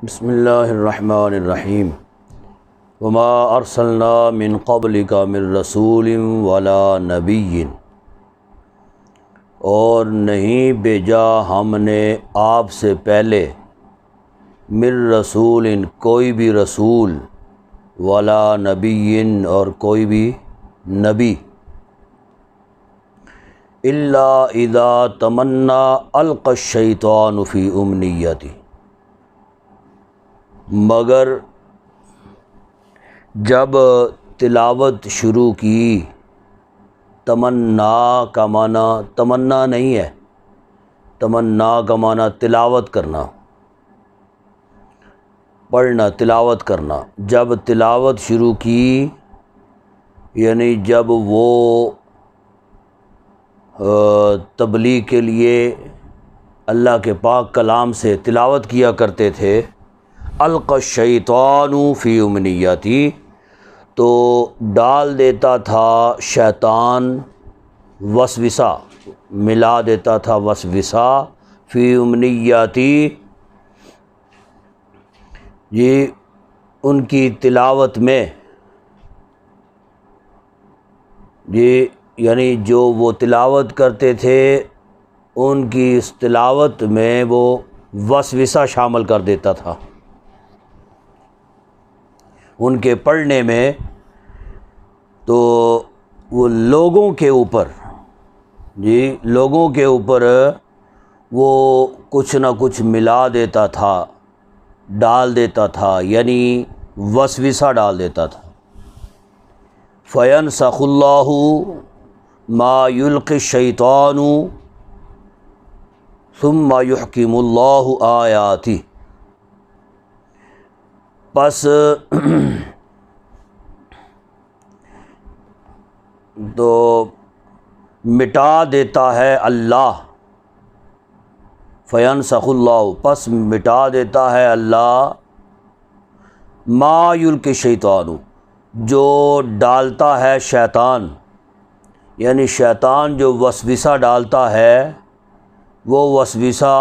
بسم اللہ الرحمن الرحیم وما ارسلنا من قبلک من رسول ولا نبی، اور نہیں بھیجا ہم نے آپ سے پہلے من رسول کوئی بھی رسول، ولا نبی اور کوئی بھی نبی، الا اذا تمنا القى الشیطان فی امنیتہ، مگر جب تلاوت شروع کی۔ تمنا کا معنی تمنا نہیں ہے، تمنا کا معنی تلاوت کرنا، پڑھنا، تلاوت کرنا۔ جب تلاوت شروع کی یعنی جب وہ تبلیغ کے لیے اللہ کے پاک کلام سے تلاوت کیا کرتے تھے، القى الشیطان فی امنیتہ، تو ڈال دیتا تھا شیطان وسوسہ، ملا دیتا تھا وسوسہ فی امنیتہ، یہ ان کی تلاوت میں، یہ یعنی جو وہ تلاوت کرتے تھے ان کی اس تلاوت میں وہ وسوسہ شامل کر دیتا تھا، ان کے پڑھنے میں، تو وہ لوگوں کے اوپر، لوگوں کے اوپر وہ کچھ نہ کچھ ملا دیتا تھا، ڈال دیتا تھا، یعنی وسوسہ ڈال دیتا تھا۔ فینسخ اللہ ما یلقی الشیطان ثم یحکم اللہ آیاتہ، پس تو مٹا دیتا ہے اللہ، فینسخ اللہ، پس مٹا دیتا ہے اللہ، ما یلقی الشیطان، جو ڈالتا ہے شیطان، یعنی شیطان جو وسوسہ ڈالتا ہے وہ وسوسہ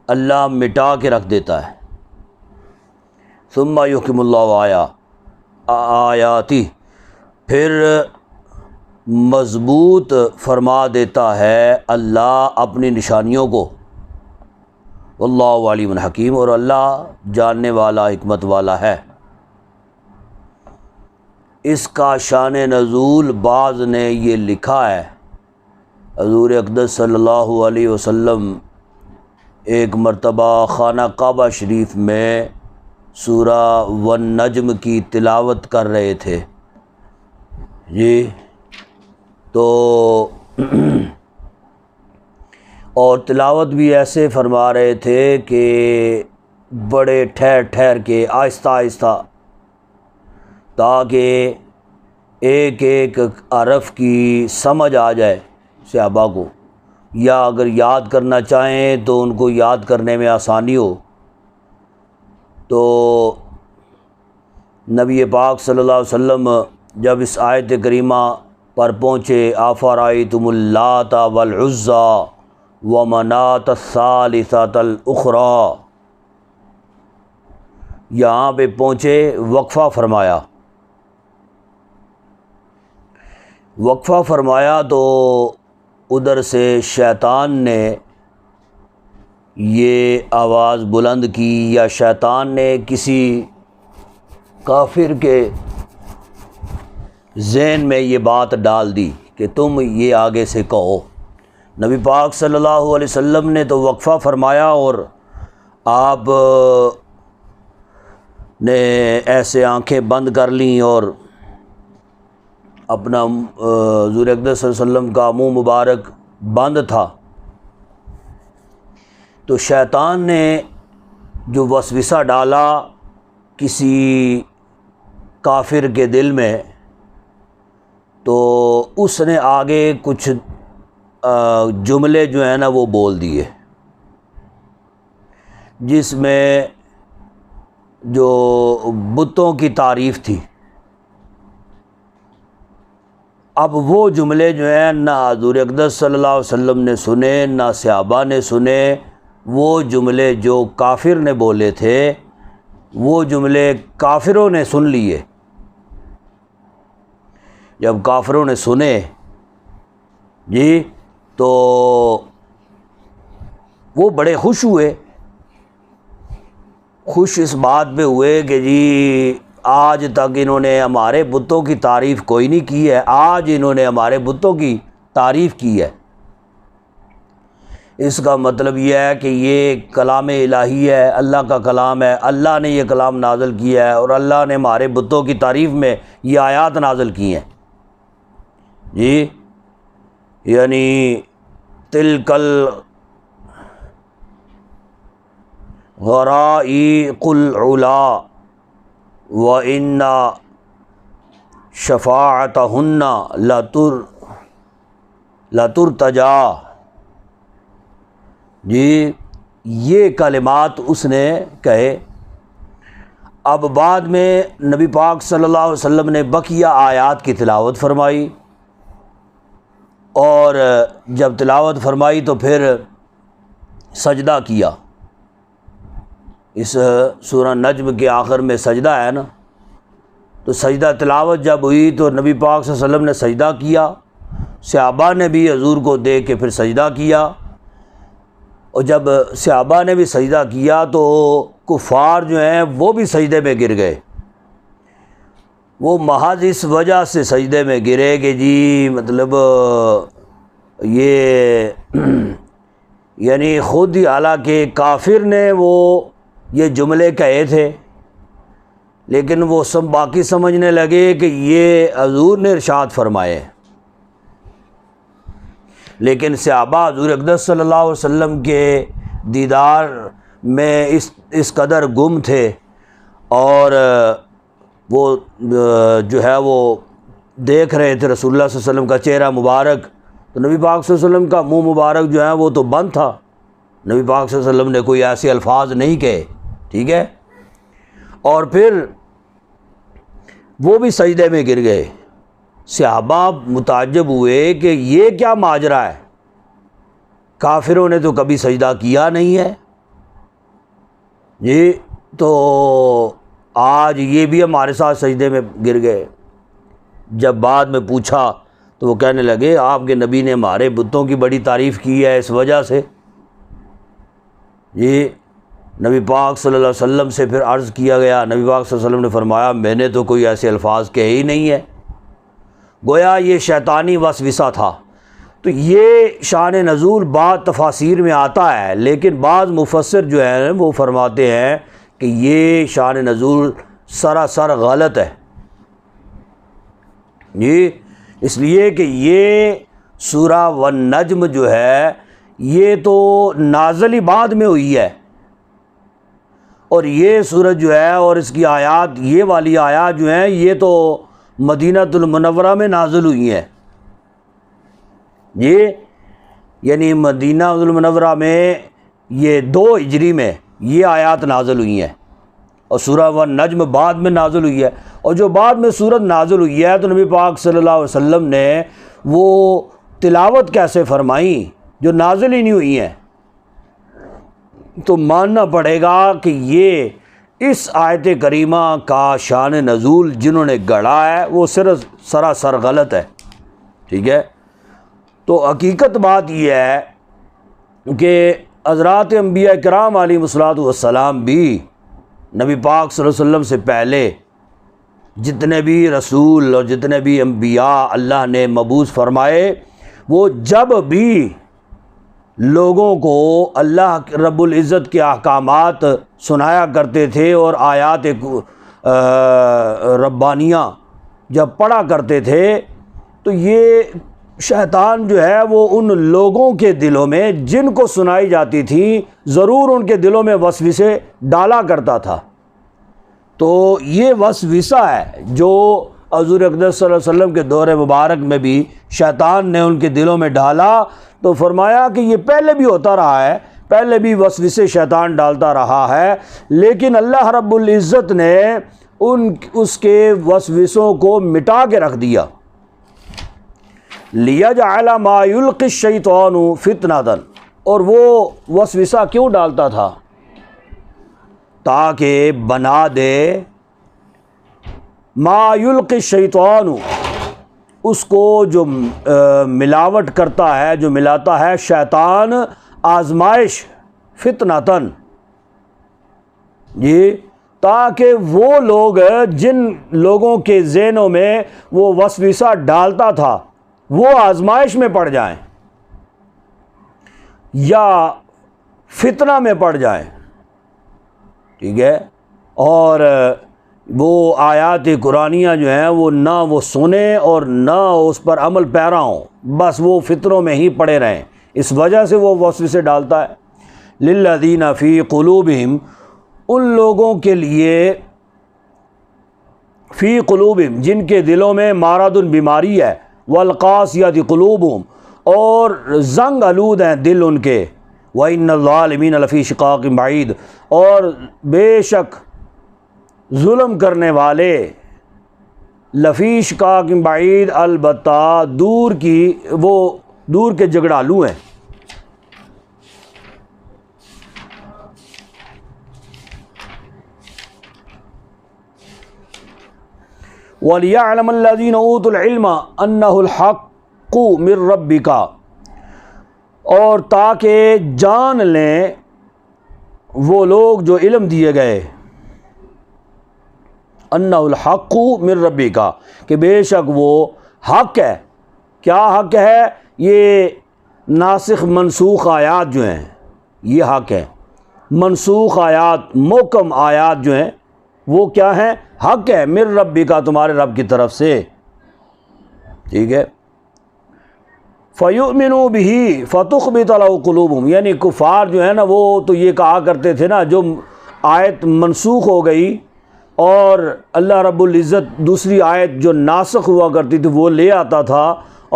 اللہ مٹا کے رکھ دیتا ہے۔ ثم یحکم اللہ آیاتہ، پھر مضبوط فرما دیتا ہے اللہ اپنی نشانیوں کو، واللہ علیم حکیم، اور اللہ جاننے والا، حکمت والا ہے۔ اس کا شان نزول بعض نے یہ لکھا ہے، حضور اقدس صلی اللہ علیہ وسلم ایک مرتبہ خانہ کعبہ شریف میں سورہ والنجم کی تلاوت کر رہے تھے، تو اور تلاوت بھی ایسے فرما رہے تھے کہ بڑے ٹھہر ٹھہر کے، آہستہ آہستہ، تاکہ ایک ایک حرف کی سمجھ آ جائے صحابہ کو، یا اگر یاد کرنا چاہیں تو ان کو یاد کرنے میں آسانی ہو۔ تو نبی پاک صلی اللہ علیہ وسلم جب اس آیت کریمہ پر پہنچے، افرأیتم اللات والعزیٰ ومناة الثالثة الأخرى، یہاں پہ پہنچے، وقفہ فرمایا تو ادھر سے شیطان نے یہ آواز بلند کی، یا شیطان نے کسی کافر کے ذہن میں یہ بات ڈال دی کہ تم یہ آگے سے کہو۔ نبی پاک صلی اللہ علیہ وسلم نے تو وقفہ فرمایا، اور آپ نے ایسے آنکھیں بند کر لیں، اور اپنا حضور اقدس صلی اللہ علیہ وسلم کا منہ مبارک بند تھا، تو شیطان نے جو وسوسہ ڈالا کسی کافر کے دل میں، تو اس نے آگے کچھ جملے جو ہیں نا وہ بول دیے، جس میں جو بتوں کی تعریف تھی۔ اب وہ جملے جو ہیں نہ حضور اقدس صلی اللہ علیہ وسلم نے سنے، نہ صحابہ نے سنے، وہ جملے جو کافر نے بولے تھے وہ جملے کافروں نے سن لیے۔ جب کافروں نے سنے جی تو وہ بڑے خوش ہوئے، خوش اس بات پہ ہوئے کہ جی آج تک انہوں نے ہمارے بتوں کی تعریف کوئی نہیں کی ہے، آج انہوں نے ہمارے بتوں کی تعریف کی ہے۔ اس کا مطلب یہ ہے کہ یہ کلام الہی ہے، اللہ کا کلام ہے، اللہ نے یہ کلام نازل کیا ہے اور اللہ نے ہمارے بتوں کی تعریف میں یہ آیات نازل کی ہیں جی۔ یعنی تلکل غرائق العلا وَإِنَّ شَفَاعَتَهُنَّ لَتُرْتَجَا جی، یہ کلمات اس نے کہے۔ اب بعد میں نبی پاک صلی اللہ علیہ وسلم نے بقیہ آیات کی تلاوت فرمائی، اور جب تلاوت فرمائی تو پھر سجدہ کیا۔ اس سورہ نجم کے آخر میں سجدہ ہے نا، تو سجدہ تلاوت جب ہوئی تو نبی پاک صلی اللہ علیہ وسلم نے سجدہ کیا، صحابہ نے بھی حضور کو دیکھ کے پھر سجدہ کیا، اور جب صحابہ نے بھی سجدہ کیا تو کفار جو ہیں وہ بھی سجدے میں گر گئے۔ وہ محض اس وجہ سے سجدے میں گرے کہ جی مطلب یہ یعنی خود ہی، حالانکہ کافر نے وہ یہ جملے کہے تھے، لیکن وہ سب باقی سمجھنے لگے کہ یہ حضور نے ارشاد فرمائے، لیکن صحابہ حضور اقدس صلی اللہ علیہ وسلم کے دیدار میں اس قدر گم تھے، اور وہ جو ہے وہ دیکھ رہے تھے رسول اللہ صلی اللہ علیہ وسلم کا چہرہ مبارک، تو نبی پاک صلی اللہ علیہ وسلم کا منہ مبارک جو ہے وہ تو بند تھا، نبی پاک صلی اللہ علیہ وسلم نے کوئی ایسے الفاظ نہیں کہے، ٹھیک ہے۔ اور پھر وہ بھی سجدے میں گر گئے۔ صحابہ متعجب ہوئے کہ یہ کیا ماجرا ہے، کافروں نے تو کبھی سجدہ کیا نہیں ہے جی، تو آج یہ بھی ہمارے ساتھ سجدے میں گر گئے۔ جب بعد میں پوچھا تو وہ کہنے لگے آپ کے نبی نے ہمارے بتوں کی بڑی تعریف کی ہے اس وجہ سے جی۔ نبی پاک صلی اللہ علیہ وسلم سے پھر عرض کیا گیا، نبی پاک صلی اللہ علیہ وسلم نے فرمایا میں نے تو کوئی ایسے الفاظ کہے ہی نہیں ہے، گویا یہ شیطانی وسوسہ تھا۔ تو یہ شان نزول بعض تفاسیر میں آتا ہے، لیکن بعض مفسر جو ہیں وہ فرماتے ہیں کہ یہ شان نزول سراسر غلط ہے جی، اس لیے کہ یہ سورہ والنجم جو ہے یہ تو نازل ہی بعد میں ہوئی ہے، اور یہ سورج جو ہے اور اس کی آیات، یہ والی آیات جو ہیں یہ تو مدینہ المنورہ میں نازل ہوئی ہیں یہ، یعنی مدینہ المنورہ میں یہ 2 ہجری میں یہ آیات نازل ہوئی ہیں، اور سورہ والنجم بعد میں نازل ہوئی ہے۔ اور جو بعد میں سورت نازل ہوئی ہے تو نبی پاک صلی اللہ علیہ وسلم نے وہ تلاوت کیسے فرمائیں جو نازل ہی نہیں ہوئی ہیں؟ تو ماننا پڑے گا کہ یہ اس آیت کریمہ کا شان نزول جنہوں نے گڑھا ہے وہ صرف سراسر غلط ہے، ٹھیک ہے۔ تو حقیقت بات یہ ہے کہ حضرات انبیاء کرام علیہم الصلوۃ والسلام بھی نبی پاک صلی اللہ علیہ وسلم سے پہلے جتنے بھی رسول اور جتنے بھی انبیاء اللہ نے مبعوث فرمائے، وہ جب بھی لوگوں کو اللہ رب العزت کے احکامات سنایا کرتے تھے اور آیات ربانیہ جب پڑھا کرتے تھے تو یہ شیطان جو ہے وہ ان لوگوں کے دلوں میں جن کو سنائی جاتی تھی ضرور ان کے دلوں میں وسوسے ڈالا کرتا تھا۔ تو یہ وسوسہ ہے جو حضور اقدس صلی اللہ علیہ وسلم کے دور مبارک میں بھی شیطان نے ان کے دلوں میں ڈالا، تو فرمایا کہ یہ پہلے بھی ہوتا رہا ہے، پہلے بھی وسوسے شیطان ڈالتا رہا ہے، لیکن اللہ رب العزت نے اس کے وسوسوں کو مٹا کے رکھ دیا۔ لِيَجْعَلَ مَا يُلْقِي الشَّيْطَانُ فِتْنَةً، اور وہ وسوسہ کیوں ڈالتا تھا؟ تاکہ بنا دے ما یلقی الشیطان، اس کو جو ملاوٹ کرتا ہے، جو ملاتا ہے شیطان، آزمائش، فتنتن، جی، تاکہ وہ لوگ جن لوگوں کے ذہنوں میں وہ وسوسہ ڈالتا تھا وہ آزمائش میں پڑ جائیں یا فتنہ میں پڑ جائیں، ٹھیک ہے، اور وہ آیات قرآنیہ جو ہیں وہ نہ وہ سنیں اور نہ اس پر عمل پیرا ہوں، بس وہ فتنوں میں ہی پڑے رہیں۔ اس وجہ سے وہ وسوسے ڈالتا ہے۔ للذین فی قلوبہم، ان لوگوں کے لیے، فی قلوبہم، جن کے دلوں میں مرض، بیماری ہے، والقاسیۃ قلوبہم، اور زنگ آلود ہیں دل ان کے، وَإِنَّ الظَّالِمِينَ لَفِي شِقَاقٍ بَعِيدٍ، اور بے شک ظلم کرنے والے لفی شقاق بعید، البتہ دور کی، وہ دور کے جھگڑالو ہیں۔ وَلِيَعْلَمَ الَّذِينَ أُوتُوا الْعِلْمَ أَنَّهُ الْحَقُّ مِن رَبِّكَ، اور تاکہ جان لیں وہ لوگ جو علم دیے گئے، انہ الحق من ربک، کہ بے شک وہ حق ہے۔ کیا حق ہے؟ یہ ناسخ منسوخ آیات جو ہیں یہ حق ہے۔ منسوخ آیات، محکم آیات جو ہیں وہ کیا ہیں؟ حق ہے، من ربک، تمہارے رب کی طرف سے، ٹھیک ہے۔ فَيُؤْمِنُوا بِهِ فَتُخْبِتَ لَهُ قُلُوبُهُم، یعنی کفار جو ہے نا وہ تو یہ کہا کرتے تھے نا، جو آیت منسوخ ہو گئی اور اللہ رب العزت دوسری آیت جو ناسخ ہوا کرتی تھی وہ لے آتا تھا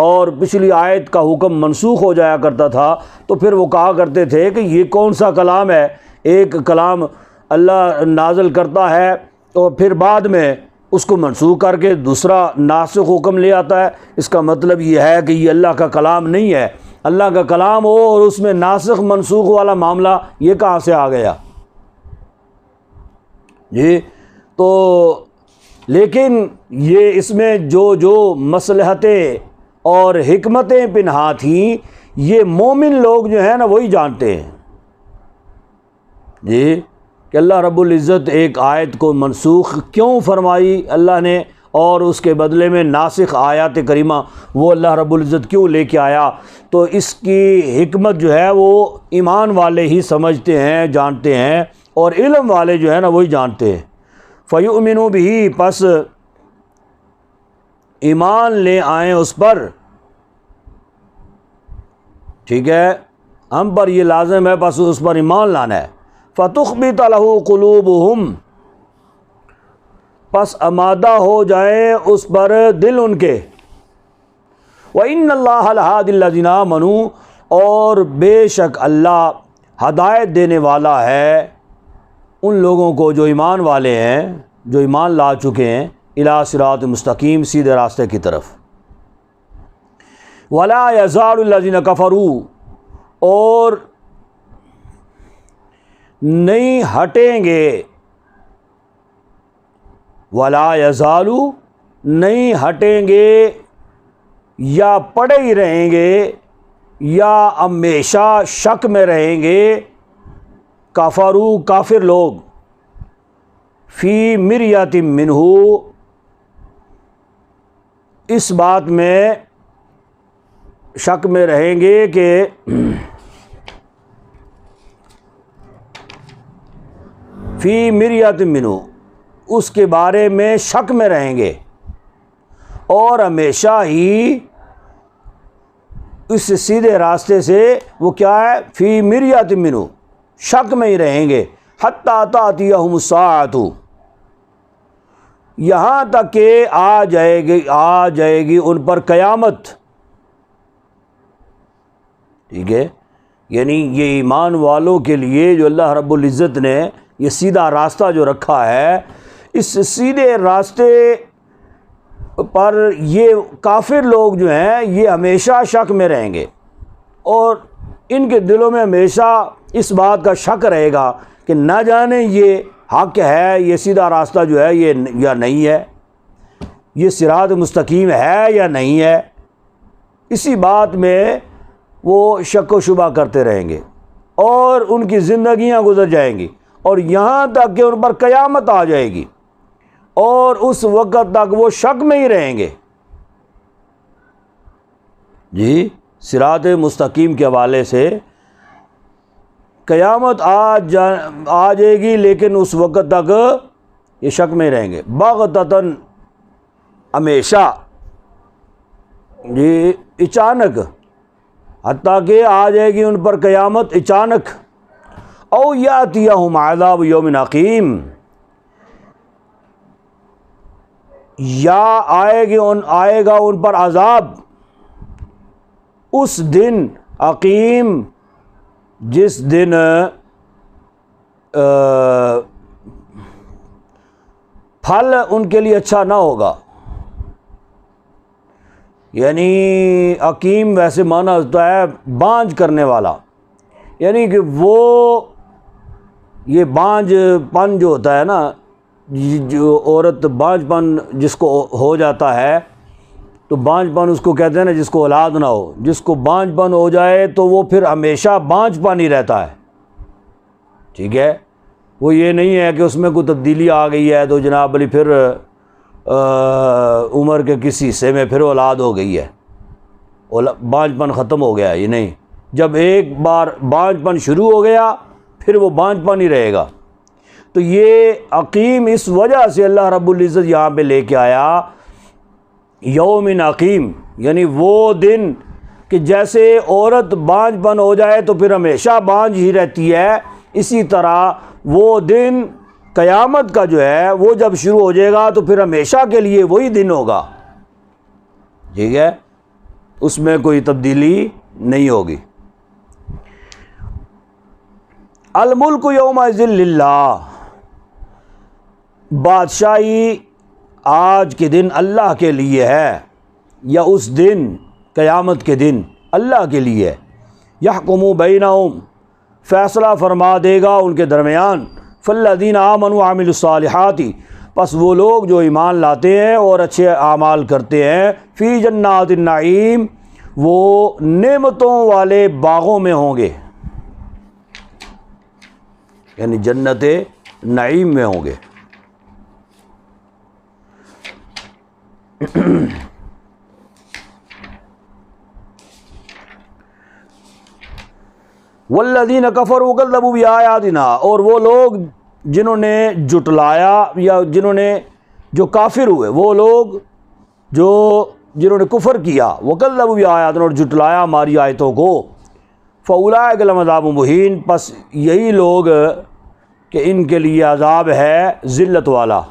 اور پچھلی آیت کا حکم منسوخ ہو جایا کرتا تھا، تو پھر وہ کہا کرتے تھے کہ یہ کون سا کلام ہے؟ ایک کلام اللہ نازل کرتا ہے اور پھر بعد میں اس کو منسوخ کر کے دوسرا ناسخ حکم لے آتا ہے۔ اس کا مطلب یہ ہے کہ یہ اللہ کا کلام نہیں ہے۔ اللہ کا کلام ہو اور اس میں ناسخ منسوخ والا معاملہ یہ کہاں سے آ گیا؟ جی، تو لیکن یہ اس میں جو مصلحتیں اور حکمتیں پنہا تھیں یہ مومن لوگ جو ہیں نا وہی جانتے ہیں، جی، کہ اللہ رب العزت ایک آیت کو منسوخ کیوں فرمائی اللہ نے، اور اس کے بدلے میں ناسخ آیات کریمہ وہ اللہ رب العزت کیوں لے کے آیا۔ تو اس کی حکمت جو ہے وہ ایمان والے ہی سمجھتے ہیں، جانتے ہیں، اور علم والے جو ہے نا وہی جانتے ہیں۔ فَيُؤْمِنُوا بِهِ، پس ایمان لے آئیں اس پر، ٹھیک ہے، ہم پر یہ لازم ہے، بس اس پر ایمان لانا ہے۔ فَتُخْبِتَ لَهُ قُلُوبُهُمْ، پس آمادہ ہو جائیں اس پر دل ان کے۔ وَإِنَّ اللَّهَ لَهَادِ الَّذِينَ آمَنُوا، اور بے شک اللہ ہدایت دینے والا ہے ان لوگوں کو جو ایمان والے ہیں، جو ایمان لا چکے ہیں، الی صراط مستقیم، سیدھے راستے کی طرف۔ وَلَا يَزَالُ الَّذِينَ كَفَرُوا، اور نہیں ہٹیں گے، وَلَا يَزَالُ، نہیں ہٹیں گے یا پڑے ہی رہیں گے یا ہمیشہ شک میں رہیں گے، کفروا، کافر لوگ، فی مریۃ منہ، اس بات میں شک میں رہیں گے کہ فی مریۃ منہ، اس کے بارے میں شک میں رہیں گے، اور ہمیشہ ہی اس سیدھے راستے سے وہ کیا ہے؟ فی مریۃ منہ، شک میں ہی رہیں گے، حتی تأتیہم الساعۃ، یہاں تک کہ آ جائے گی ان پر قیامت، ٹھیک ہے۔ یعنی یہ ایمان والوں کے لیے جو اللہ رب العزت نے یہ سیدھا راستہ جو رکھا ہے، اس سیدھے راستے پر یہ کافر لوگ جو ہیں یہ ہمیشہ شک میں رہیں گے، اور ان کے دلوں میں ہمیشہ اس بات کا شک رہے گا کہ نہ جانے یہ حق ہے، یہ سیدھا راستہ جو ہے یہ یا نہیں ہے، یہ صراط مستقیم ہے یا نہیں ہے۔ اسی بات میں وہ شک و شبہ کرتے رہیں گے اور ان کی زندگیاں گزر جائیں گی، اور یہاں تک کہ ان پر قیامت آ جائے گی، اور اس وقت تک وہ شک میں ہی رہیں گے۔ جی، صراط مستقیم کے حوالے سے قیامت آ جائے گی، لیکن اس وقت تک یہ شک میں ہی رہیں گے، بغتتاً، ہمیشہ، جی اچانک، حتیٰ کہ آ جائے گی ان پر قیامت اچانک۔ او یاتیہم عذاب یوم عقیم، یا آئے گا ان پر عذاب اس دن عقیم، جس دن پھل ان کے لیے اچھا نہ ہوگا۔ یعنی عقیم ویسے معنی ہوتا ہے بانجھ کرنے والا، یعنی کہ وہ یہ بانجھ پن جو ہوتا ہے نا، جو عورت بانجھ پن جس کو ہو جاتا ہے تو بانجھ پن اس کو کہتے ہیں نا، جس کو اولاد نہ ہو، جس کو بانجھ پن ہو جائے تو وہ پھر ہمیشہ بانجھ پن ہی رہتا ہے، ٹھیک ہے۔ وہ یہ نہیں ہے کہ اس میں کوئی تبدیلی آ گئی ہے تو جناب علی پھر عمر کے کسی حصے میں پھر اولاد ہو گئی ہے، بانجھ پن ختم ہو گیا ہے، یہ نہیں۔ جب ایک بار بانجھ پن شروع ہو گیا پھر وہ بانجھ پن ہی رہے گا۔ تو یہ عقیم اس وجہ سے اللہ رب العزت یہاں پہ لے کے آیا یوم عقیم، یعنی وہ دن کہ جیسے عورت بانجھ پن ہو جائے تو پھر ہمیشہ بانجھ ہی رہتی ہے، اسی طرح وہ دن قیامت کا جو ہے وہ جب شروع ہو جائے گا تو پھر ہمیشہ کے لیے وہی دن ہوگا، ٹھیک ہے، اس میں کوئی تبدیلی نہیں ہوگی۔ الملک یومئذ للہ، بادشاہی آج کے دن اللہ کے لیے ہے، یا اس دن قیامت کے دن اللہ کے لیے ہے۔ یحکم بینہم، فیصلہ فرما دے گا ان کے درمیان۔ فالذین آمنوا وعملوا الصالحات، پس وہ لوگ جو ایمان لاتے ہیں اور اچھے اعمال کرتے ہیں، فی جنات النعیم، وہ نعمتوں والے باغوں میں ہوں گے، یعنی جنت نعیم میں ہوں گے۔ والذین کفروا وکذبوا بآیاتنا، اور وہ لوگ جنہوں نے جھٹلایا یا جو کافر ہوئے، وہ لوگ جنہوں نے کفر کیا، وکذبوا بآیاتنا، اور جھٹلایا ہماری آیتوں کو، فاولئک لهم عذاب مہین، پس یہی لوگ کہ ان کے لیے عذاب ہے ذلت والا۔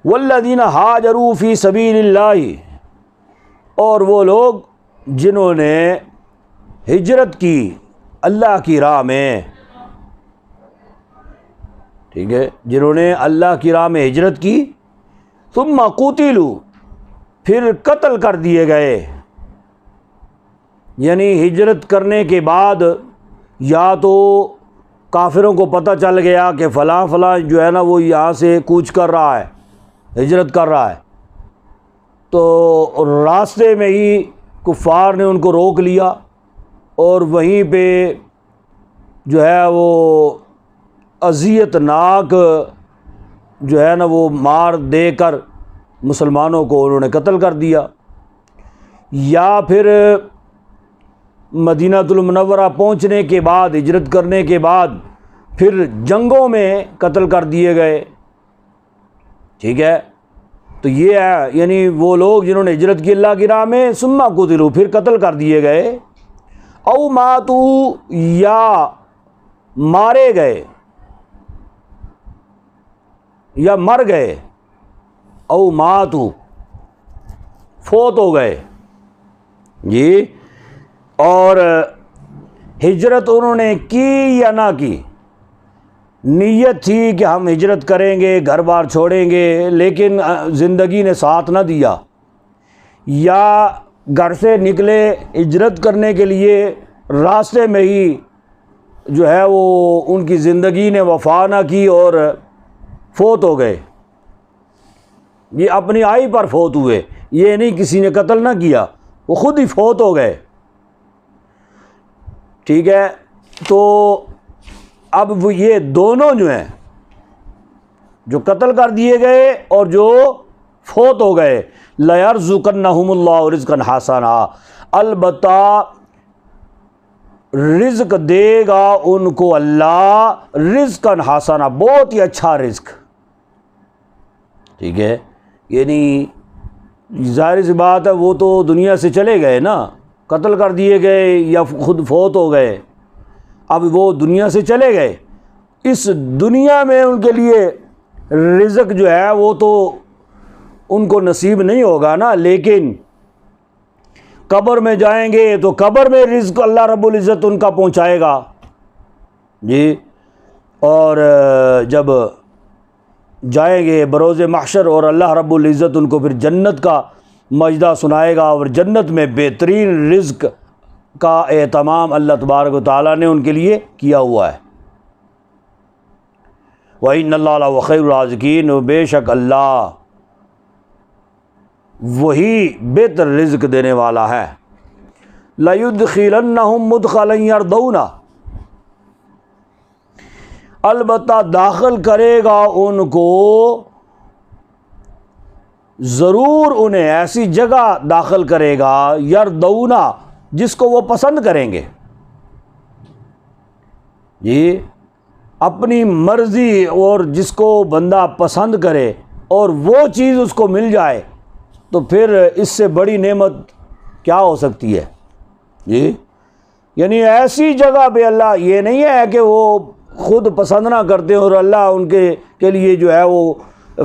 والذین ہاجروا فی سبیل اللہ، اور وہ لوگ جنہوں نے ہجرت کی اللہ کی راہ میں، ٹھیک ہے، جنہوں نے اللہ کی راہ میں ہجرت کی، ثم قتلوا، پھر قتل کر دیے گئے، یعنی ہجرت کرنے کے بعد یا تو کافروں کو پتہ چل گیا کہ فلاں فلاں جو ہے نا وہ یہاں سے کوچ کر رہا ہے، ہجرت کر رہا ہے، تو راستے میں ہی کفار نے ان کو روک لیا اور وہیں پہ جو ہے وہ اذیت ناک جو ہے نا وہ مار دے کر مسلمانوں کو انہوں نے قتل کر دیا، یا پھر مدینہ المنورہ پہنچنے کے بعد، ہجرت کرنے کے بعد پھر جنگوں میں قتل کر دیے گئے، ٹھیک ہے۔ تو یہ ہے یعنی وہ لوگ جنہوں نے ہجرت کی اللہ کی راہ میں، ثم قتلوا، پھر قتل کر دیے گئے، او ماتو، یا مارے گئے یا مر گئے، او ماتو، فوت ہو گئے، جی۔ اور ہجرت انہوں نے کی یا نہ کی، نیت تھی کہ ہم ہجرت کریں گے، گھر بار چھوڑیں گے، لیکن زندگی نے ساتھ نہ دیا، یا گھر سے نکلے ہجرت کرنے کے لیے راستے میں ہی جو ہے وہ ان کی زندگی نے وفا نہ کی اور فوت ہو گئے، یہ اپنی آئی پر فوت ہوئے، یہ نہیں کسی نے قتل نہ کیا، وہ خود ہی فوت ہو گئے، ٹھیک ہے۔ تو اب وہ یہ دونوں جو ہیں، جو قتل کر دیے گئے اور جو فوت ہو گئے، لَيَرْزُقَنَّهُمُ اللَّهُ رِزْقًا حَسَنًا، البتہ رزق دے گا ان کو اللہ رزقاً حسنا، بہت ہی اچھا رزق، ٹھیک ہے۔ یعنی ظاہر سی بات ہے وہ تو دنیا سے چلے گئے نا، قتل کر دیے گئے یا خود فوت ہو گئے، اب وہ دنیا سے چلے گئے، اس دنیا میں ان کے لیے رزق جو ہے وہ تو ان کو نصیب نہیں ہوگا نا، لیکن قبر میں جائیں گے تو قبر میں رزق اللہ رب العزت ان کا پہنچائے گا جی، اور جب جائیں گے بروز محشر اور اللہ رب العزت ان کو پھر جنت کا مجدہ سنائے گا، اور جنت میں بہترین رزق کا اہتمام اللہ تبارک و تعالیٰ نے ان کے لیے کیا ہوا ہے۔ وَإِنَّ اللَّهَ لَهُوَ خَيْرُ الرَّازِقِينَ، بے شک اللہ وہی بہتر رزق دینے والا ہے۔ لَيُدْخِلَنَّهُمْ مُدْخَلًا يَرْضَوْنَهُ، البتہ داخل کرے گا ان کو، ضرور انہیں ایسی جگہ داخل کرے گا، یرضونا، جس کو وہ پسند کریں گے جی، اپنی مرضی، اور جس کو بندہ پسند کرے اور وہ چیز اس کو مل جائے تو پھر اس سے بڑی نعمت کیا ہو سکتی ہے جی۔ یعنی ایسی جگہ پہ اللہ، یہ نہیں ہے کہ وہ خود پسند نہ کرتے اور اللہ ان کے لیے جو ہے وہ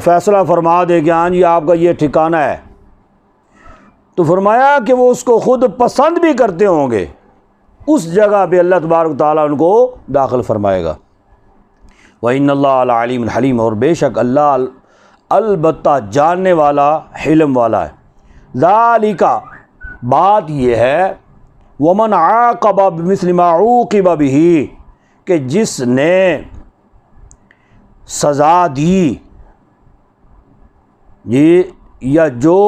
فیصلہ فرما دے کہ ہاں جی آپ کا یہ ٹھکانہ ہے، تو فرمایا کہ وہ اس کو خود پسند بھی کرتے ہوں گے، اس جگہ پہ اللہ تبارک و تعالیٰ ان کو داخل فرمائے گا۔ وَإِنَّ اللَّهَ لَعَلِيمٌ حَلِيمٌ، اور بے شک اللہ البتہ جاننے والا، حلم والا ہے۔ ذَلِكَ، بات یہ ہے، وَمَنْ عَاقَبَ بِمِثْلِ مَا عُوقِبَ بِهِ، کہ جس نے سزا دی یہ، یا جو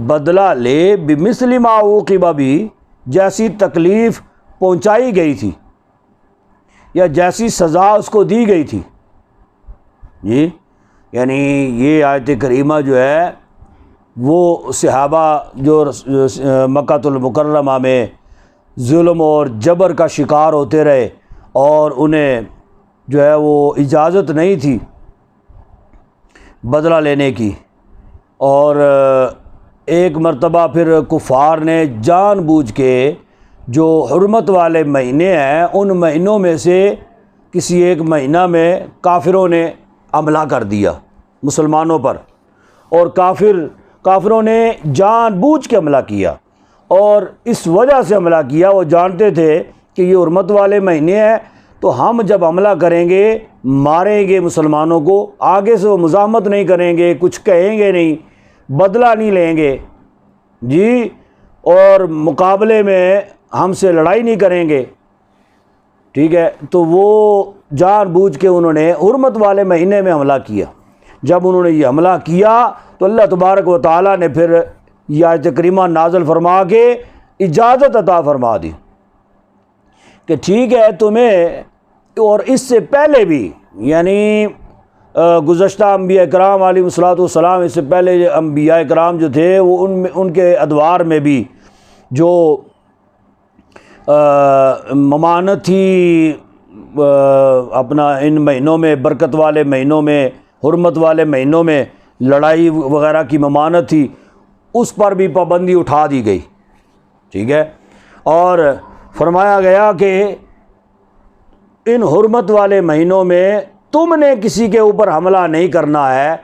بدلہ لے، بِمِثْلِ مَا عُوقِبَ بِهِ، جیسی تکلیف پہنچائی گئی تھی یا جیسی سزا اس کو دی گئی تھی جی، یعنی یہ آیت کریمہ جو ہے وہ صحابہ جو مکہ المکرمہ میں ظلم اور جبر کا شکار ہوتے رہے اور انہیں جو ہے وہ اجازت نہیں تھی بدلہ لینے کی، اور ایک مرتبہ پھر کفار نے جان بوجھ کے جو حرمت والے مہینے ہیں ان مہینوں میں سے کسی ایک مہینہ میں کافروں نے حملہ کر دیا مسلمانوں پر، اور کافروں نے جان بوجھ کے حملہ کیا، اور اس وجہ سے حملہ کیا، وہ جانتے تھے کہ یہ حرمت والے مہینے ہیں تو ہم جب حملہ کریں گے ماریں گے مسلمانوں کو، آگے سے وہ مزاحمت نہیں کریں گے، کچھ کہیں گے نہیں، بدلہ نہیں لیں گے جی، اور مقابلے میں ہم سے لڑائی نہیں کریں گے، ٹھیک ہے۔ تو وہ جان بوجھ کے انہوں نے حرمت والے مہینے میں حملہ کیا۔ جب انہوں نے یہ حملہ کیا تو اللہ تبارک و تعالیٰ نے پھر یہ آیت کریمہ نازل فرما کے اجازت عطا فرما دی کہ ٹھیک ہے تمہیں، اور اس سے پہلے بھی یعنی گزشتہ انبیاء کرام علیہ الصلوۃ والسلام، اس سے پہلے انبیاء کرام جو تھے وہ ان کے ادوار میں بھی جو ممانت تھی اپنا ان مہینوں میں، برکت والے مہینوں میں، حرمت والے مہینوں میں لڑائی وغیرہ کی ممانت تھی، اس پر بھی پابندی اٹھا دی گئی، ٹھیک ہے۔ اور فرمایا گیا کہ ان حرمت والے مہینوں میں تم نے کسی کے اوپر حملہ نہیں کرنا ہے،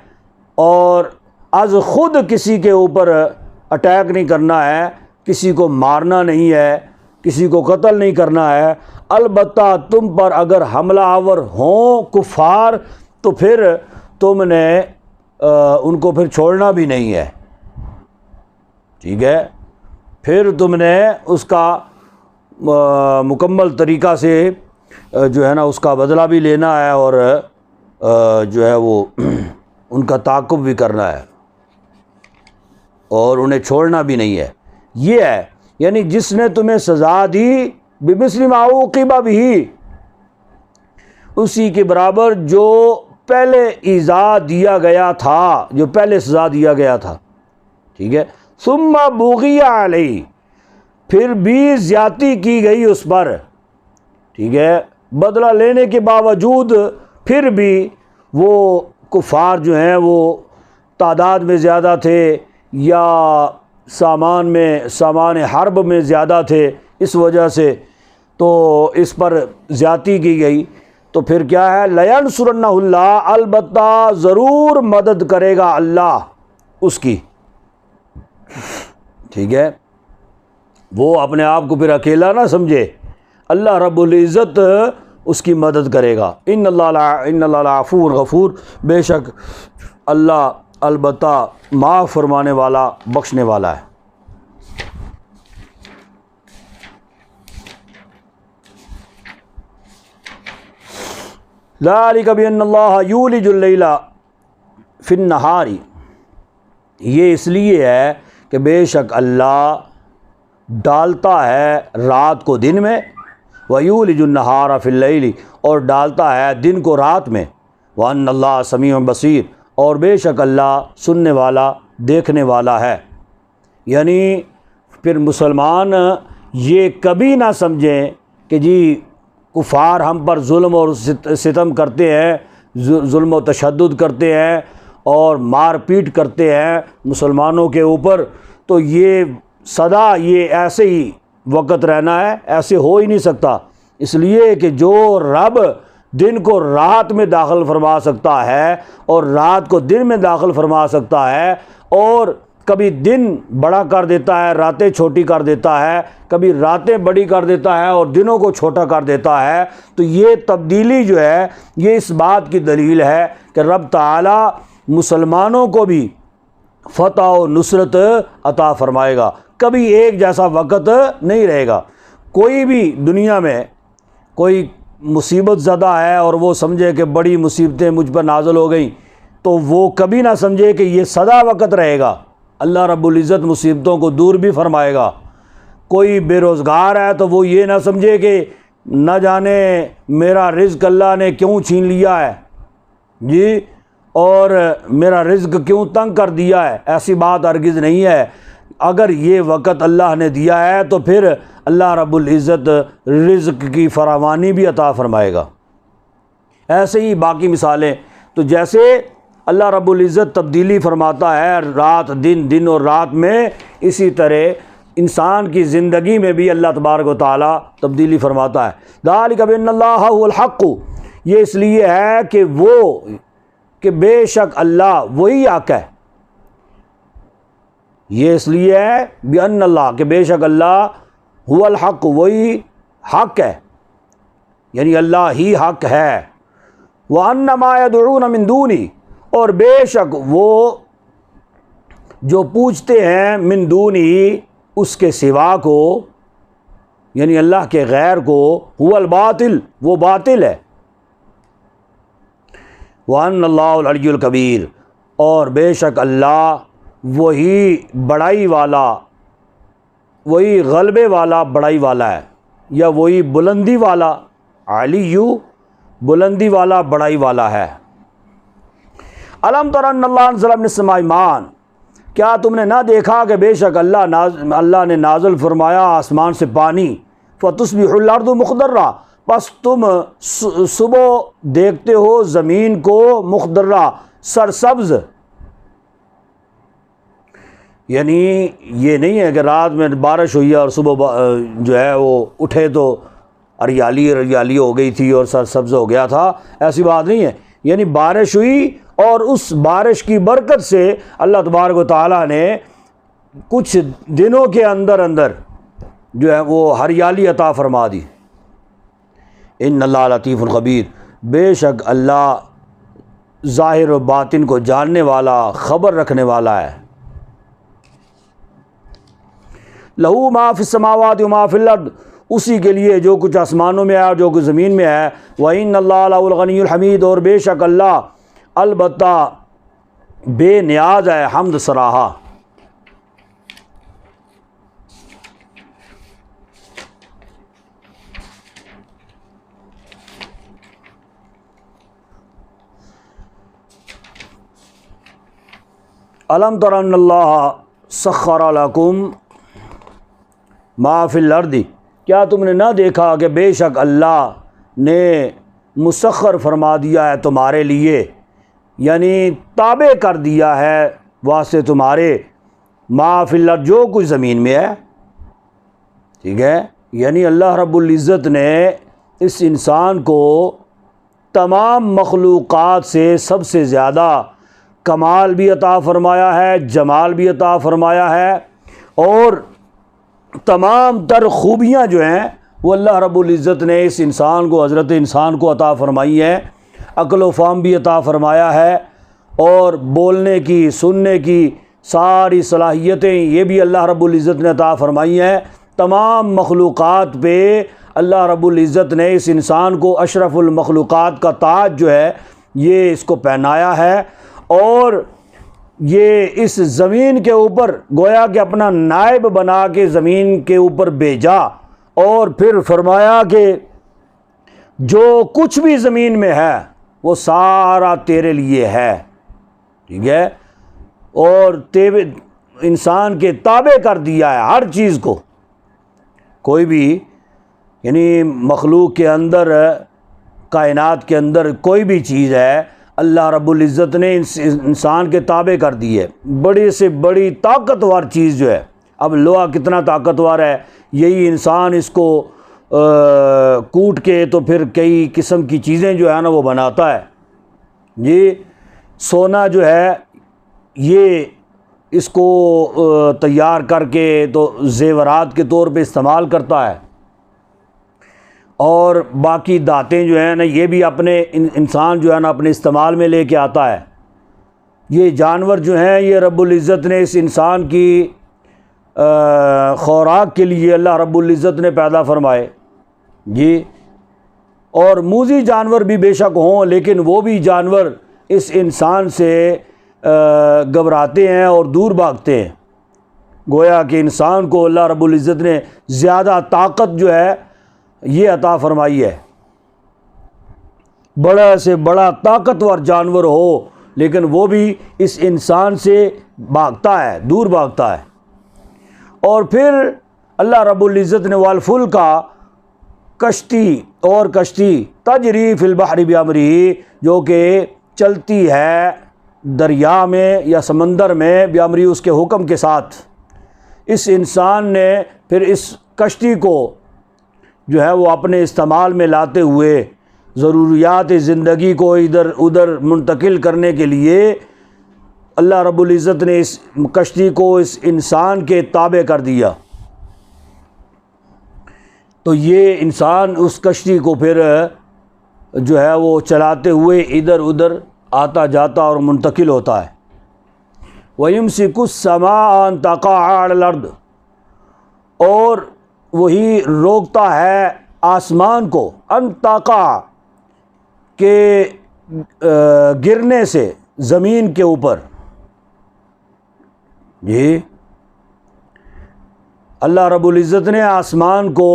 اور از خود کسی کے اوپر اٹیک نہیں کرنا ہے، کسی کو مارنا نہیں ہے، کسی کو قتل نہیں کرنا ہے، البتہ تم پر اگر حملہ آور ہوں کفار تو پھر تم نے ان کو پھر چھوڑنا بھی نہیں ہے، ٹھیک ہے۔ پھر تم نے اس کا مکمل طریقہ سے جو ہے نا اس کا بدلہ بھی لینا ہے اور جو ہے وہ ان کا تعاقب بھی کرنا ہے اور انہیں چھوڑنا بھی نہیں ہے۔ یہ ہے یعنی جس نے تمہیں سزا دی بمثل ما عوقب بہ، اسی کے برابر جو پہلے ایذا دیا گیا تھا، جو پہلے سزا دیا گیا تھا، ٹھیک ہے۔ ثم بغی علیہ، پھر بھی زیادتی کی گئی اس پر، ٹھیک ہے، بدلہ لینے کے باوجود پھر بھی وہ کفار جو ہیں وہ تعداد میں زیادہ تھے یا سامان حرب میں زیادہ تھے، اس وجہ سے تو اس پر زیادتی کی گئی، تو پھر کیا ہے، لَيَنْصُرَنَّهُ اللَّهُ، البتہ ضرور مدد کرے گا اللہ اس کی، ٹھیک ہے۔ وہ اپنے آپ کو پھر اکیلا نہ سمجھے، اللہ رب العزت اس کی مدد کرے گا۔ ان اللہ عفو غفور، بے شک اللہ البتہ معاف فرمانے والا، بخشنے والا ہے۔ ذالک بأن اللہ یولج اللیل فی النہار، یہ اس لیے ہے کہ بے شک اللہ ڈالتا ہے رات کو دن میں، وَيُولِجُ النَّهَارَ فِي اللیل، اور ڈالتا ہے دن کو رات میں، وَأَنَّ اللَّهَ سَمِيعٌ بَصِيرٌ، اور بے شک اللہ سننے والا، دیکھنے والا ہے۔ یعنی پھر مسلمان یہ کبھی نہ سمجھیں کہ جی کفار ہم پر ظلم اور ستم کرتے ہیں، ظلم و تشدد کرتے ہیں اور مار پیٹ کرتے ہیں مسلمانوں کے اوپر، تو یہ سدا یہ ایسے ہی وقت رہنا ہے، ایسے ہو ہی نہیں سکتا، اس لیے کہ جو رب دن کو رات میں داخل فرما سکتا ہے اور رات کو دن میں داخل فرما سکتا ہے، اور کبھی دن بڑا کر دیتا ہے، راتیں چھوٹی کر دیتا ہے، کبھی راتیں بڑی کر دیتا ہے اور دنوں کو چھوٹا کر دیتا ہے، تو یہ تبدیلی جو ہے یہ اس بات کی دلیل ہے کہ رب تعالی مسلمانوں کو بھی فتح و نصرت عطا فرمائے گا، کبھی ایک جیسا وقت نہیں رہے گا۔ کوئی بھی دنیا میں کوئی مصیبت زدہ ہے اور وہ سمجھے کہ بڑی مصیبتیں مجھ پر نازل ہو گئیں، تو وہ کبھی نہ سمجھے کہ یہ سدا وقت رہے گا، اللہ رب العزت مصیبتوں کو دور بھی فرمائے گا۔ کوئی بے روزگار ہے تو وہ یہ نہ سمجھے کہ نہ جانے میرا رزق اللہ نے کیوں چھین لیا ہے جی، اور میرا رزق کیوں تنگ کر دیا ہے، ایسی بات ہرگز نہیں ہے۔ اگر یہ وقت اللہ نے دیا ہے تو پھر اللہ رب العزت رزق کی فراوانی بھی عطا فرمائے گا۔ ایسے ہی باقی مثالیں، تو جیسے اللہ رب العزت تبدیلی فرماتا ہے رات دن، دن اور رات میں، اسی طرح انسان کی زندگی میں بھی اللہ تبارک و تعالی تبدیلی فرماتا ہے۔ ذالک بأن اللہ هو الحق، یہ اس لیے ہے کہ بے شک اللہ وہی حق ہے، یہ اس لیے ہے بأن اللہ کہ بے شک اللہ هو الحق، وہی حق ہے، یعنی اللہ ہی حق ہے۔ وَأَنَّ مَا يَدْعُونَ مِن دُونِهِ، اور بے شک وہ جو پوچھتے ہیں من دونہی اس کے سوا کو، یعنی اللہ کے غیر کو، هو الباطل، وہ باطل ہے۔ وَأَنَّ اللَّهُ الْعَلِيُّ الْكَبِيرُ، اور بے شک اللہ وہی بڑائی والا، وہی غلبے والا، بڑائی والا ہے، یا وہی بلندی والا، علیو بلندی والا، بڑائی والا ہے۔ الم تر ان اللہ انزل من السماء ماء، کیا تم نے نہ دیکھا کہ بے شک اللہ نے نازل فرمایا آسمان سے پانی، فتصبح الارض مخضرہ، پس تم صبح دیکھتے ہو زمین کو مخضرہ، سرسبز، یعنی یہ نہیں ہے کہ رات میں بارش ہوئی اور صبح جو ہے وہ اٹھے تو ہریالی ہو گئی تھی اور سرسبز ہو گیا تھا، ایسی بات نہیں ہے، یعنی بارش ہوئی اور اس بارش کی برکت سے اللہ تبارک و تعالیٰ نے کچھ دنوں کے اندر جو ہے وہ ہریالی عطا فرما دی۔ ان اللہ لطیف خبیر، بے شک اللہ ظاہر و باطن کو جاننے والا، خبر رکھنے والا ہے۔ لہو ما فی السماوات و ما فی الارض، اسی کے لیے جو کچھ آسمانوں میں ہے اور جو کچھ زمین میں ہے۔ وَإِنَّ اللَّهَ لَهُ الْغَنِيُّ الْحَمِيدُ، اور بے شک اللہ البتہ بے نیاز ہے حمد سراہا۔ الم تر ان اللہ سخر لکم ما فی الارض، کیا تم نے نہ دیکھا کہ بے شک اللہ نے مسخر فرما دیا ہے تمہارے لیے، یعنی تابع کر دیا ہے واسطے تمہارے، ما فی الارض جو کچھ زمین میں ہے، ٹھیک ہے، یعنی اللہ رب العزت نے اس انسان کو تمام مخلوقات سے سب سے زیادہ کمال بھی عطا فرمایا ہے، جمال بھی عطا فرمایا ہے، اور تمام تر خوبیاں جو ہیں وہ اللہ رب العزت نے اس انسان کو، حضرت انسان کو عطا فرمائی ہیں۔ عقل و فہم بھی عطا فرمایا ہے، اور بولنے کی، سننے کی ساری صلاحیتیں یہ بھی اللہ رب العزت نے عطا فرمائی ہیں۔ تمام مخلوقات پہ اللہ رب العزت نے اس انسان کو اشرف المخلوقات کا تاج جو ہے یہ اس کو پہنایا ہے، اور یہ اس زمین کے اوپر گویا کہ اپنا نائب بنا کے زمین کے اوپر بھیجا، اور پھر فرمایا کہ جو کچھ بھی زمین میں ہے وہ سارا تیرے لیے ہے، ٹھیک ہے، اور انسان کے تابع کر دیا ہے ہر چیز کو۔ کوئی بھی یعنی مخلوق کے اندر، کائنات کے اندر کوئی بھی چیز ہے اللہ رب العزت نے انسان کے تابع کر دی ہے۔ بڑی سے بڑی طاقتور چیز جو ہے، اب لوہا کتنا طاقتور ہے، یہی انسان اس کو کوٹ کے تو پھر کئی قسم کی چیزیں جو ہے نا وہ بناتا ہے۔ یہ سونا جو ہے یہ اس کو تیار کر کے تو زیورات کے طور پہ استعمال کرتا ہے، اور باقی دھاتیں جو ہیں نا یہ بھی اپنے انسان جو ہے نا اپنے استعمال میں لے کے آتا ہے۔ یہ جانور جو ہیں یہ رب العزت نے اس انسان کی خوراک کے لیے اللہ رب العزت نے پیدا فرمائے جی، اور موذی جانور بھی بے شک ہوں، لیکن وہ بھی جانور اس انسان سے گھبراتے ہیں اور دور بھاگتے ہیں۔ گویا کہ انسان کو اللہ رب العزت نے زیادہ طاقت جو ہے یہ عطا فرمائی ہے۔ بڑا سے بڑا طاقتور جانور ہو لیکن وہ بھی اس انسان سے بھاگتا ہے، دور بھاگتا ہے۔ اور پھر اللہ رب العزت نے والفلک کا کشتی، اور کشتی تجری فی البحر بامرہ، جو کہ چلتی ہے دریا میں یا سمندر میں، بامرہ اس کے حکم کے ساتھ۔ اس انسان نے پھر اس کشتی کو جو ہے وہ اپنے استعمال میں لاتے ہوئے ضروریات زندگی کو ادھر ادھر منتقل کرنے کے لیے اللہ رب العزت نے اس کشتی کو اس انسان کے تابع کر دیا۔ تو یہ انسان اس کشتی کو پھر جو ہے وہ چلاتے ہوئے ادھر ادھر آتا جاتا اور منتقل ہوتا ہے۔ وَيُمْسِكُ السَّمَاءَ أَن تَقَعَ عَلَى الْأَرْضِ، اور وہی روکتا ہے آسمان کو، ان تقع کے گرنے سے زمین کے اوپر جی۔ اللہ رب العزت نے آسمان کو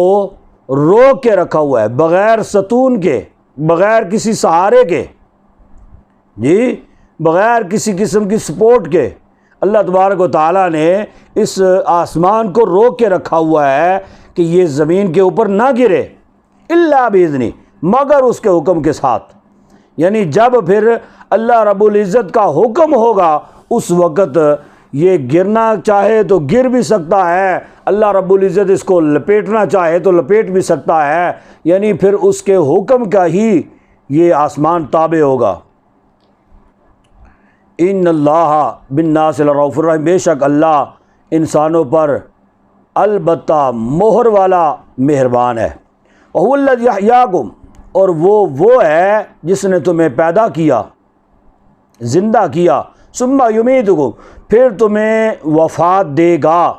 روک کے رکھا ہوا ہے، بغیر ستون کے، بغیر کسی سہارے کے جی، بغیر کسی قسم کی سپورٹ کے اللہ تبارک و تعالیٰ نے اس آسمان کو روک کے رکھا ہوا ہے کہ یہ زمین کے اوپر نہ گرے، الا باذنہ، مگر اس کے حکم کے ساتھ۔ یعنی جب پھر اللہ رب العزت کا حکم ہوگا اس وقت یہ گرنا چاہے تو گر بھی سکتا ہے، اللہ رب العزت اس کو لپیٹنا چاہے تو لپیٹ بھی سکتا ہے، یعنی پھر اس کے حکم کا ہی یہ آسمان تابع ہوگا۔ ان اللہ بالناس لرؤوف الرحیم، بے شک اللہ انسانوں پر البتہ مہر والا مہربان ہے۔ وَهُوَ الَّذِي أَحْيَاكُمْ، اور وہ ہے جس نے تمہیں پیدا کیا، زندہ کیا، ثُمَّ يُمِيتُكُمْ، پھر تمہیں وفات دے گا،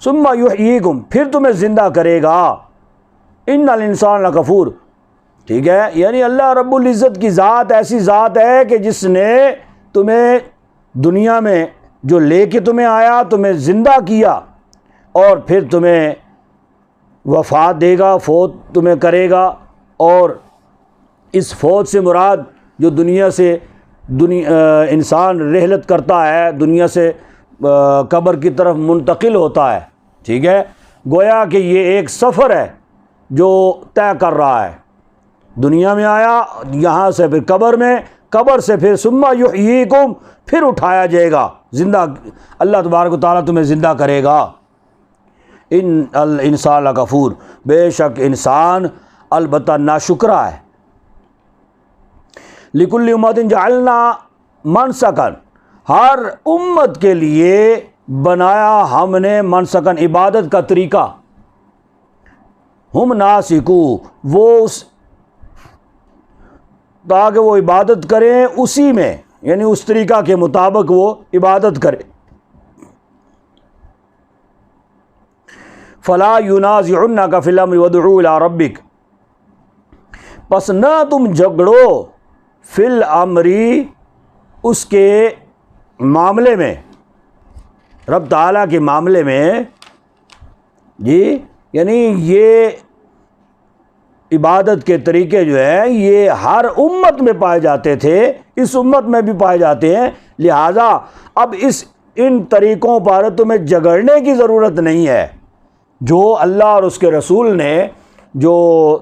ثم یحییکم، پھر تمہیں زندہ کرے گا، ان الانسان لکفور، ٹھیک ہے، یعنی اللہ رب العزت کی ذات ایسی ذات ہے کہ جس نے تمہیں دنیا میں جو لے کے تمہیں آیا، تمہیں زندہ کیا، اور پھر تمہیں وفات دے گا، فوت تمہیں کرے گا، اور اس فوت سے مراد جو دنیا سے انسان رحلت کرتا ہے، دنیا سے قبر کی طرف منتقل ہوتا ہے، ٹھیک ہے، گویا کہ یہ ایک سفر ہے جو طے کر رہا ہے، دنیا میں آیا، یہاں سے پھر قبر میں، قبر سے پھر ثم یحییکم، پھر اٹھایا جائے گا، زندہ اللہ تبارک و تعالیٰ تمہیں زندہ کرے گا، ان الانسان لکفور، بے شک انسان البتہ ناشکرا ہے، لکل امت جعلنا منسکن، ہر امت کے لیے بنایا ہم نے منسکن، عبادت کا طریقہ، ہم ناسکو، وہ اس تاکہ وہ عبادت کریں اسی میں، یعنی اس طریقہ کے مطابق وہ عبادت کرے، فلا ینازعنک فی الامر وادع الی ربک، پس نہ تم جھگڑو فی الامر، اس کے معاملے میں، رب تعالیٰ کے معاملے میں، جی، یعنی یہ عبادت کے طریقے جو ہیں یہ ہر امت میں پائے جاتے تھے، اس امت میں بھی پائے جاتے ہیں، لہٰذا اب ان طریقوں پر تمہیں جھگڑنے کی ضرورت نہیں ہے، جو اللہ اور اس کے رسول نے جو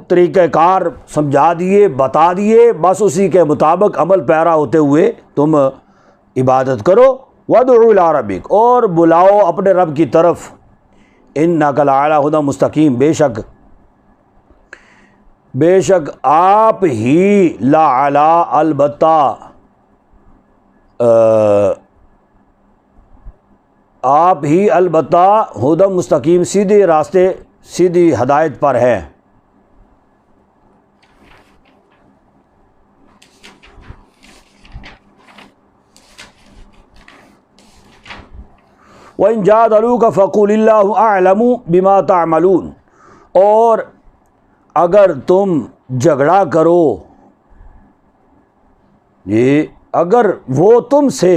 طریقہ کار سمجھا دیے، بتا دیے، بس اسی کے مطابق عمل پیرا ہوتے ہوئے تم عبادت کرو، وادع الی ربک، اور بلاؤ اپنے رب کی طرف، انک لعلی ھدی مستقیم، بے شک آپ ہی لعلی، البتہ آپ ہی البتہ ھدی مستقیم، سیدھے راستے، سیدھی ہدایت پر ہیں، وَإِن جَادَلُوكَ فَقُلِ اللَّهُ أَعْلَمُ بِمَا تَعْمَلُونَ، اور اگر تم جھگڑا کرو، یہ اگر وہ تم سے،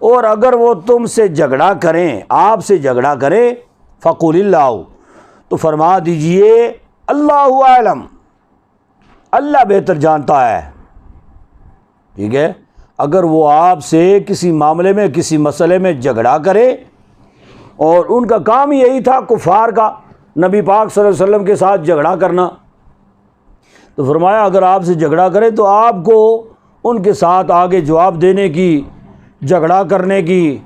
اور اگر وہ تم سے جھگڑا کریں، آپ سے جھگڑا کریں، فَقُلِ اللَّهُ، تو فرما دیجئے اللہ اعلم، اللہ بہتر جانتا ہے، ٹھیک ہے، اگر وہ آپ سے کسی معاملے میں، کسی مسئلے میں جھگڑا کرے، اور ان کا کام یہی تھا کفار کا نبی پاک صلی اللہ علیہ وسلم کے ساتھ جھگڑا کرنا، تو فرمایا اگر آپ سے جھگڑا کرے تو آپ کو ان کے ساتھ آگے جواب دینے کی، جھگڑا کرنے کی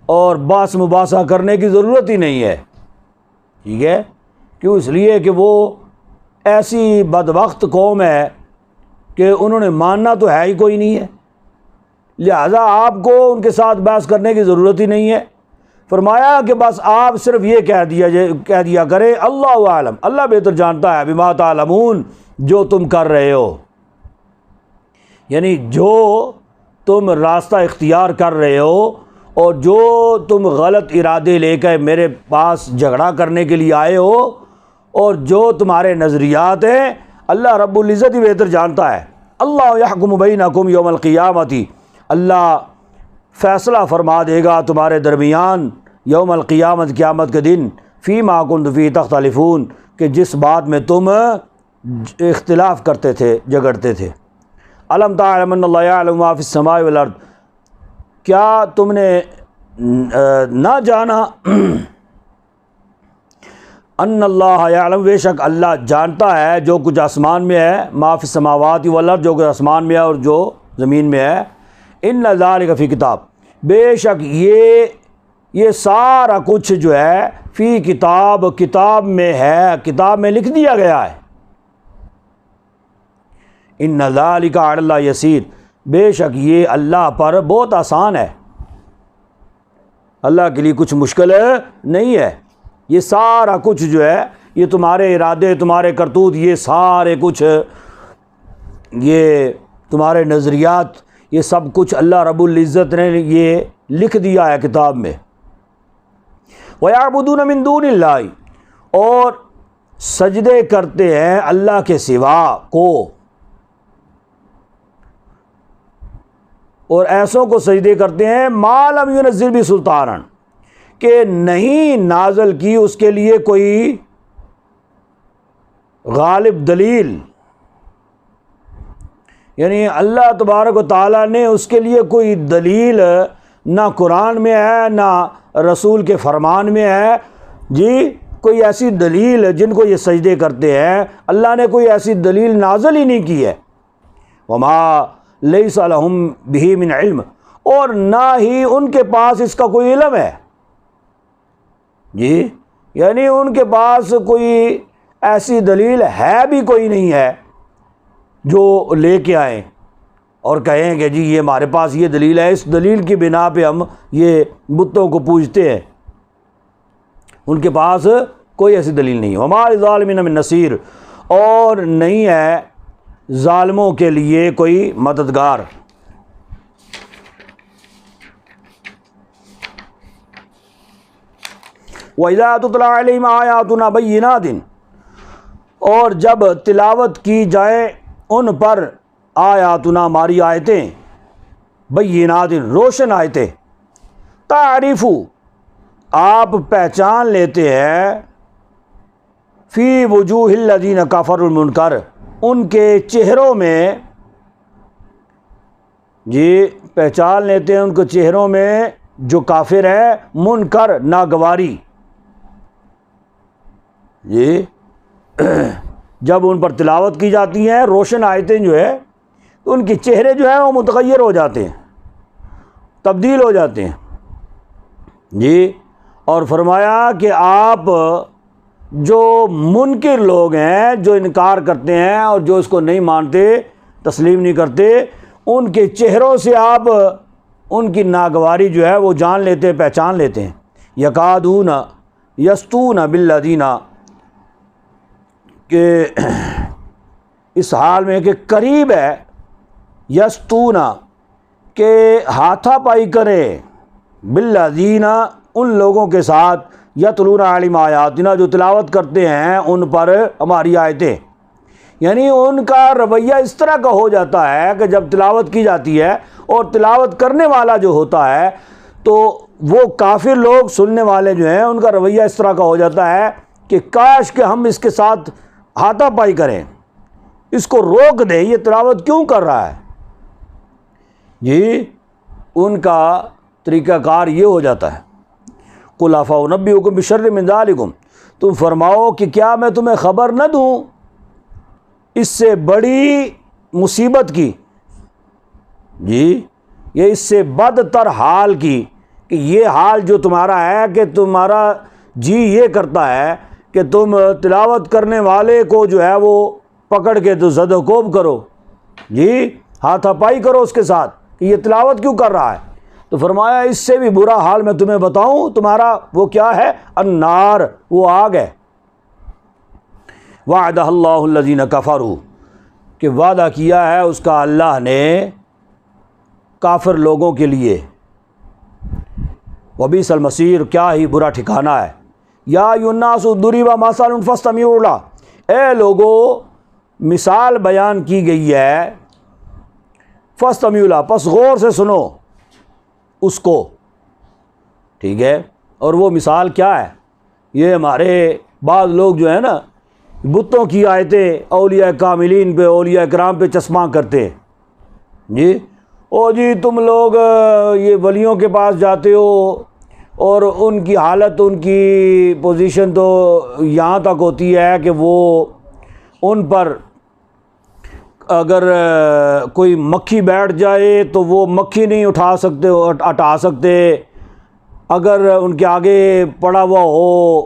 اور باس مباحثہ کرنے کی ضرورت ہی نہیں ہے، ٹھیک ہے، کیوں؟ اس لیے کہ وہ ایسی بدبخت قوم ہے کہ انہوں نے ماننا تو ہے ہی کوئی نہیں ہے، لہذا آپ کو ان کے ساتھ بحث کرنے کی ضرورت ہی نہیں ہے، فرمایا کہ بس آپ صرف یہ کہہ دیا کرے اللہ عالم، اللہ بہتر جانتا ہے، بما تعلمون، جو تم کر رہے ہو، یعنی جو تم راستہ اختیار کر رہے ہو، اور جو تم غلط ارادے لے کر میرے پاس جھگڑا کرنے کے لیے آئے ہو، اور جو تمہارے نظریات ہیں، اللہ رب العزت ہی بہتر جانتا ہے، اللہ یحکم بینکم یوم القیامت، اللہ فیصلہ فرما دے گا تمہارے درمیان یوم القیامت، قیامت کے دن، فیما کنتم فیہ تختلفون، کہ جس بات میں تم اختلاف کرتے تھے، جھگڑتے تھے، الم تعلم ان اللہ یعلم ما فی السماء والارض، کیا تم نے نہ جانا، ان اللہ یعلم، بے شک اللہ جانتا ہے جو کچھ آسمان میں ہے، ما فی السماوات والارض، جو کچھ آسمان میں ہے اور جو زمین میں ہے، ان ذالک فی کتاب، بے شک یہ سارا کچھ جو ہے فی کتاب، کتاب میں ہے، کتاب میں لکھ دیا گیا ہے، ان ذالک علی اللہ یسیر، بے شک یہ اللہ پر بہت آسان ہے، اللہ کے لیے کچھ مشکل نہیں ہے، یہ سارا کچھ جو ہے، یہ تمہارے ارادے، تمہارے کرتوت، یہ سارے کچھ، یہ تمہارے نظریات، یہ سب کچھ اللہ رب العزت نے یہ لکھ دیا ہے کتاب میں، وَيَعْبُدُونَ مِن دُونِ اللَّهِ، اور سجدے کرتے ہیں اللہ کے سوا کو، اور ایسوں کو سجدے کرتے ہیں ما لم ينزل بہ سلطانا، کہ نہیں نازل کی اس کے لیے کوئی غالب دلیل، یعنی اللہ تبارک و تعالیٰ نے اس کے لیے کوئی دلیل نہ قرآن میں ہے نہ رسول کے فرمان میں ہے جی، کوئی ایسی دلیل جن کو یہ سجدے کرتے ہیں اللہ نے کوئی ایسی دلیل نازل ہی نہیں کی ہے۔ وما لیس لہم بہ من علم، اور نہ ہی ان کے پاس اس کا کوئی علم ہے جی، یعنی ان کے پاس کوئی ایسی دلیل ہے بھی کوئی نہیں ہے جو لے کے آئیں اور کہیں کہ جی یہ ہمارے پاس یہ دلیل ہے، اس دلیل کی بنا پہ ہم یہ بتوں کو پوجتے ہیں، ان کے پاس کوئی ایسی دلیل نہیں۔ وما للظالمین من نصیر، اور نہیں ہے ظالموں کے لیے کوئی مددگار۔ وَإِذَا تُتْلَىٰ عَلَيْهِمْ آيَاتُنَا بَيِّنَاتٍ، اور جب تلاوت کی جائے ان پر آیاتنا ہماری آیتیں، بینات روشن آیتیں، تعریف آپ پہچان لیتے ہیں، فی وجوہ الذین کفروا المنکر ان کے چہروں میں، جی پہچان لیتے ہیں ان کے چہروں میں جو کافر ہے، منکر ناگواری، جی جب ان پر تلاوت کی جاتی ہیں روشن آیتیں جو ہے تو ان کے چہرے جو ہیں وہ متغیر ہو جاتے ہیں، تبدیل ہو جاتے ہیں جی۔ اور فرمایا کہ آپ جو منکر لوگ ہیں، جو انکار کرتے ہیں اور جو اس کو نہیں مانتے، تسلیم نہیں کرتے، ان کے چہروں سے آپ ان کی ناگواری جو ہے وہ جان لیتے ہیں، پہچان لیتے ہیں۔ یکادون یسطون بالذین، کہ اس حال میں کہ قریب ہے، یسطون کہ ہاتھا پائی کرے، بالذین ان لوگوں کے ساتھ، یتلون علیہم آیاتنا جو تلاوت کرتے ہیں ان پر ہماری آیتیں، یعنی ان کا رویہ اس طرح کا ہو جاتا ہے کہ جب تلاوت کی جاتی ہے اور تلاوت کرنے والا جو ہوتا ہے تو وہ کافر لوگ سننے والے جو ہیں ان کا رویہ اس طرح کا ہو جاتا ہے کہ کاش کہ ہم اس کے ساتھ ہاتھا پائی کریں، اس کو روک دیں، یہ تلاوت کیوں کر رہا ہے جی، ان کا طریقہ کار یہ ہو جاتا ہے۔ قُلْ أَفَأُنَبِّئُكُم بِشَرٍّ مِّن ذَلِكُمْ، تم فرماؤ کہ کیا میں تمہیں خبر نہ دوں اس سے بڑی مصیبت کی، جی یہ اس سے بدتر حال کی، کہ یہ حال جو تمہارا ہے کہ تمہارا جی یہ کرتا ہے کہ تم تلاوت کرنے والے کو جو ہے وہ پکڑ کے تو زد و کوب کرو، جی ہاتھا پائی کرو اس کے ساتھ کہ یہ تلاوت کیوں کر رہا ہے۔ تو فرمایا اس سے بھی برا حال میں تمہیں بتاؤں تمہارا وہ کیا ہے، النار، وہ آگ ہے۔ وعدہ اللہ الذین کفروا، کہ وعدہ کیا ہے اس کا اللہ نے کافر لوگوں کے لیے، وبئس المصیر، کیا ہی برا ٹھکانہ ہے۔ یا ایھا الناس ضرب مثل فاستمعوا لہ، اے لوگو مثال بیان کی گئی ہے، فاستمعوا لہ، پس غور سے سنو اس کو، ٹھیک ہے۔ اور وہ مثال کیا ہے، یہ ہمارے بعض لوگ جو ہے نا بتوں کی آیتیں اولیاء کاملین پہ، اولیاء کرام پہ چشمہ کرتے ہیں جی، او جی تم لوگ یہ ولیوں کے پاس جاتے ہو اور ان کی حالت، ان کی پوزیشن تو یہاں تک ہوتی ہے کہ وہ ان پر اگر کوئی مکھی بیٹھ جائے تو وہ مکھی نہیں ہٹا سکتے، اگر ان کے آگے پڑا ہوا ہو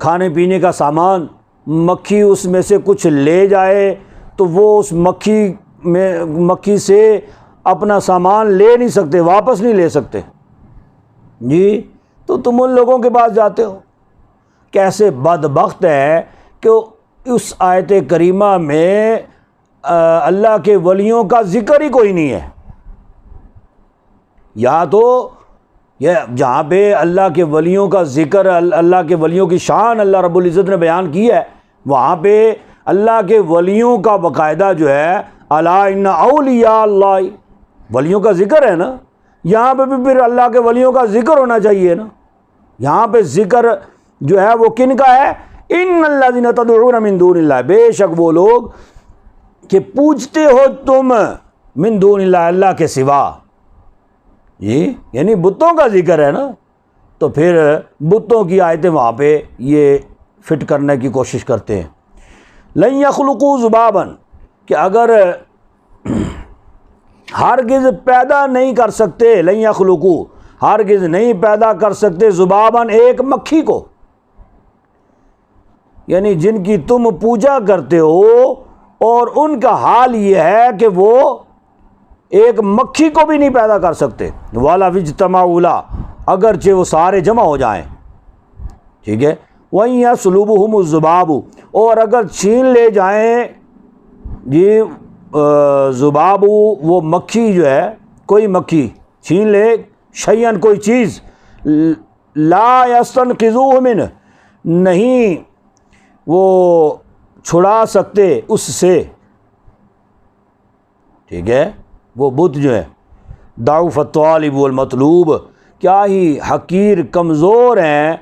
کھانے پینے کا سامان، مکھی اس میں سے کچھ لے جائے تو وہ اس مکھی سے اپنا سامان لے نہیں سکتے، واپس نہیں لے سکتے جی۔ تو تم ان لوگوں کے پاس جاتے ہو، کیسے بدبخت ہے کہ اس آیت کریمہ میں اللہ کے ولیوں کا ذکر ہی کوئی نہیں ہے۔ یا تو یہ جہاں پہ اللہ کے ولیوں کا ذکر، اللہ کے ولیوں کی شان اللہ رب العزت نے بیان کی ہے، وہاں پہ اللہ کے ولیوں کا باقاعدہ جو ہے الا ان اولیاء اللہ، ولیوں کا ذکر ہے نا، یہاں پہ بھی پھر اللہ کے ولیوں کا ذکر ہونا چاہیے نا۔ یہاں پہ ذکر جو ہے وہ کن کا ہے؟ ان الذین تدعون من دون اللہ، بے شک وہ لوگ کہ پوجتے ہو تم من دون اللہ، اللہ کے سوا، یہ یعنی بتوں کا ذکر ہے نا، تو پھر بتوں کی آیتیں وہاں پہ یہ فٹ کرنے کی کوشش کرتے ہیں۔ لن یخلقوا ذبابا، کہ اگر ہرگز پیدا نہیں کر سکتے، لن یخلقوا ہرگز نہیں پیدا کر سکتے، ذبابا ایک مکھی کو، یعنی جن کی تم پوجا کرتے ہو اور ان کا حال یہ ہے کہ وہ ایک مکھی کو بھی نہیں پیدا کر سکتے۔ والا وجتمعوا لہ، اگرچہ وہ سارے جمع ہو جائیں، ٹھیک ہے۔ وَإِن يَسْلُبْهُمُ الذُّبَابُ، اور اگر چھین لے جائیں جی ذباب، وہ مکھی جو ہے، کوئی مکھی چھین لے، شیئن کوئی چیز، لا يَسْتَنْقِذُوهُ مِنْهُ، نہیں وہ چھڑا سکتے اس سے، ٹھیک ہے۔ وہ بت جو ہے، ضعف الطالب والمطلوب، کیا ہی حقیر کمزور ہیں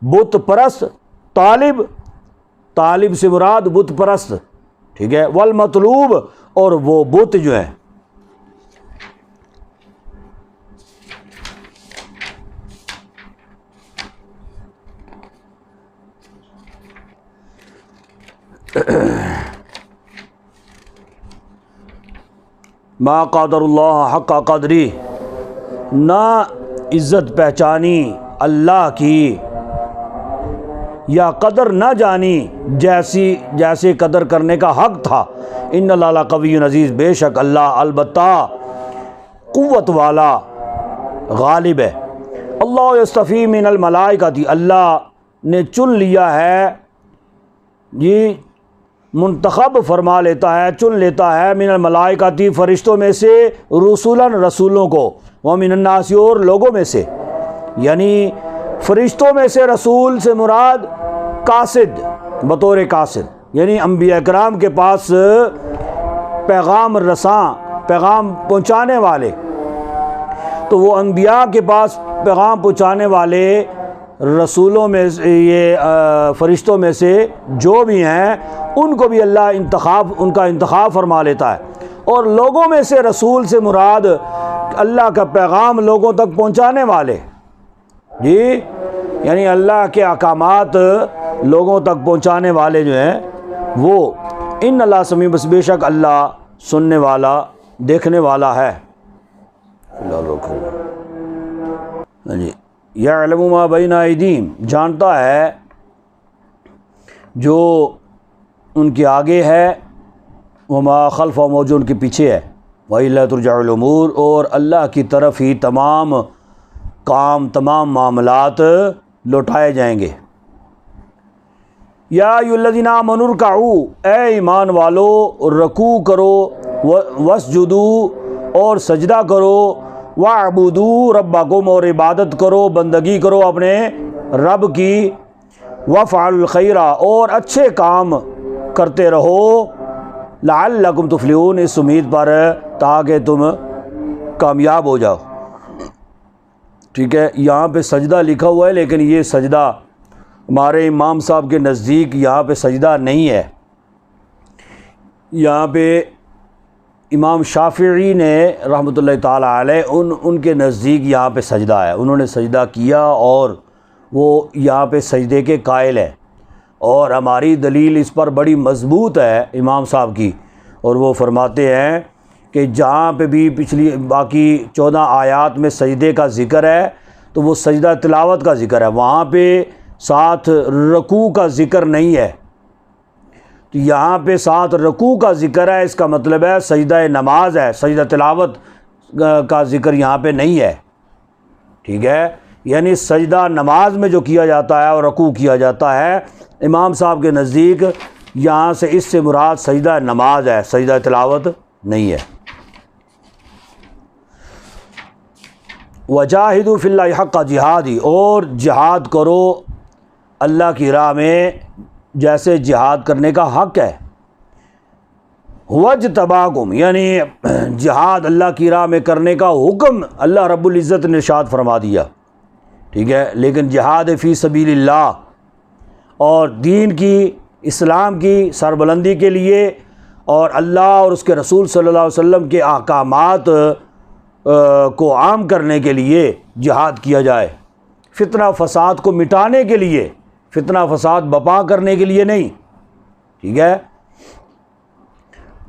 بت پرست، طالب سے مراد بت پرست، ٹھیک ہے، والمطلوب، اور وہ بت جو ہے۔ ما قدر اللہ حق قدری، نہ عزت پہچانی اللہ کی، یا قدر نہ جانی جیسے قدر کرنے کا حق تھا۔ ان اللہ لقوی عزیز، بے شک اللہ البتہ قوت والا غالب ہے۔ اللہ یصطفی من الملائکۃ، اللہ نے چن لیا ہے، یہ منتخب فرما لیتا ہے، چن لیتا ہے، من الملائکۃ فرشتوں میں سے، رسولاً رسولوں کو، ومن الناس اور لوگوں میں سے، یعنی فرشتوں میں سے رسول سے مراد قاصد، بطور قاصد، یعنی انبیاء کرام کے پاس پیغام رساں، پیغام پہنچانے والے، تو وہ انبیاء کے پاس پیغام پہنچانے والے رسولوں میں یہ فرشتوں میں سے جو بھی ہیں، ان کو بھی اللہ ان کا انتخاب فرما لیتا ہے۔ اور لوگوں میں سے رسول سے مراد اللہ کا پیغام لوگوں تک پہنچانے والے، جی، یعنی اللہ کے احکامات لوگوں تک پہنچانے والے جو ہیں وہ، ان اللہ سمیع، بس بے شک اللہ سننے والا، دیکھنے والا ہے۔ جی، یعلم ما بین ایدیہم، جانتا ہے جو ان کے آگے ہے، وما خلف، و جو ان کے پیچھے ہے، وَإِلَيْهِ تُرْجَعُ الْأُمُورُ، اور اللہ کی طرف ہی تمام کام، تمام معاملات لوٹائے جائیں گے۔ یا ایھا الذین آمنوا ارکعوا، اے ایمان والو رکوع کرو، واسجدوا، اور سجدہ کرو، واعبدوا ربکم، اور عبادت کرو، بندگی کرو اپنے رب کی، وافعلوا الخیر، اور اچھے کام کرتے رہو، لعلکم تفلحون، اس امید پر تاکہ تم کامیاب ہو جاؤ۔ ٹھیک ہے، یہاں پہ سجدہ لکھا ہوا ہے، لیکن یہ سجدہ ہمارے امام صاحب کے نزدیک یہاں پہ سجدہ نہیں ہے۔ یہاں پہ امام شافعی نے رحمۃ اللہ تعالیٰ علیہ ان کے نزدیک یہاں پہ سجدہ ہے، انہوں نے سجدہ کیا اور وہ یہاں پہ سجدے کے قائل ہے، اور ہماری دلیل اس پر بڑی مضبوط ہے امام صاحب کی، اور وہ فرماتے ہیں کہ جہاں پہ بھی پچھلی باقی 14 آیات میں سجدے کا ذکر ہے تو وہ سجدہ تلاوت کا ذکر ہے، وہاں پہ ساتھ رکوع کا ذکر نہیں ہے، تو یہاں پہ ساتھ رکوع کا ذکر ہے، اس کا مطلب ہے سجدہ نماز ہے، سجدہ تلاوت کا ذکر یہاں پہ نہیں ہے۔ ٹھیک ہے، یعنی سجدہ نماز میں جو کیا جاتا ہے اور رکوع کیا جاتا ہے، امام صاحب کے نزدیک یہاں سے اس سے مراد سجدہ نماز ہے، سجدہ تلاوت نہیں ہے۔ وجاہدوا فی اللہ حق جہادی، اور جہاد کرو اللہ کی راہ میں جیسے جہاد کرنے کا حق ہے۔ وجتباکم، یعنی جہاد اللہ کی راہ میں کرنے کا حکم اللہ رب العزت نے ارشاد فرما دیا، ٹھیک ہے، لیکن جہاد فی سبیل اللہ اور دین کی، اسلام کی سربلندی کے لیے اور اللہ اور اس کے رسول صلی اللہ علیہ وسلم کے احکامات کو عام کرنے کے لیے جہاد کیا جائے، فتنہ فساد کو مٹانے کے لیے، فتنہ فساد بپا کرنے کے لیے نہیں، ٹھیک ہے۔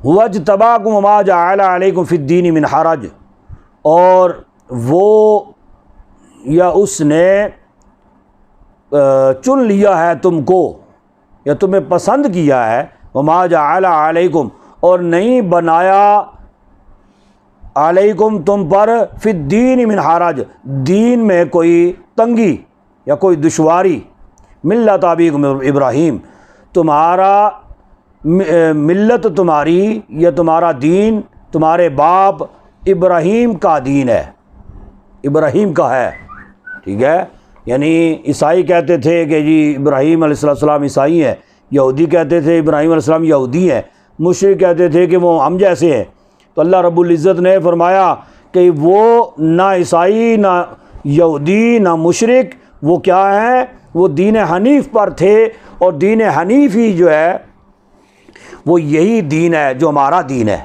وَاجْتَبَاكُمْ وَمَا جَعَلَ عَلَيْكُمْ فِي الدِّينِ مِنْ حَرَجٍ، اور وہ یا اس نے چن لیا ہے تم کو یا تمہیں پسند کیا ہے، وَمَا جَعَلَ عَلَيْكُمْ، اور نہیں بنایا علیکم تم پر، فی الدین من حرج، دین میں کوئی تنگی یا کوئی دشواری، ملت ابیکم ابراہیم، تمہارا ملت تمہاری یا تمہارا دین تمہارے باپ ابراہیم کا دین ہے، ابراہیم کا ہے، ٹھیک ہے۔ یعنی عیسائی کہتے تھے کہ جی ابراہیم علیہ السلام عیسائی ہیں، یہودی کہتے تھے ابراہیم علیہ السلام یہودی ہیں، مشرک کہتے تھے کہ وہ ہم جیسے ہیں۔ تو اللہ رب العزت نے فرمایا کہ وہ نہ عیسائی نہ یہودی نہ مشرک، وہ کیا ہیں؟ وہ دین حنیف پر تھے، اور دین حنیف ہی جو ہے وہ یہی دین ہے جو ہمارا دین ہے،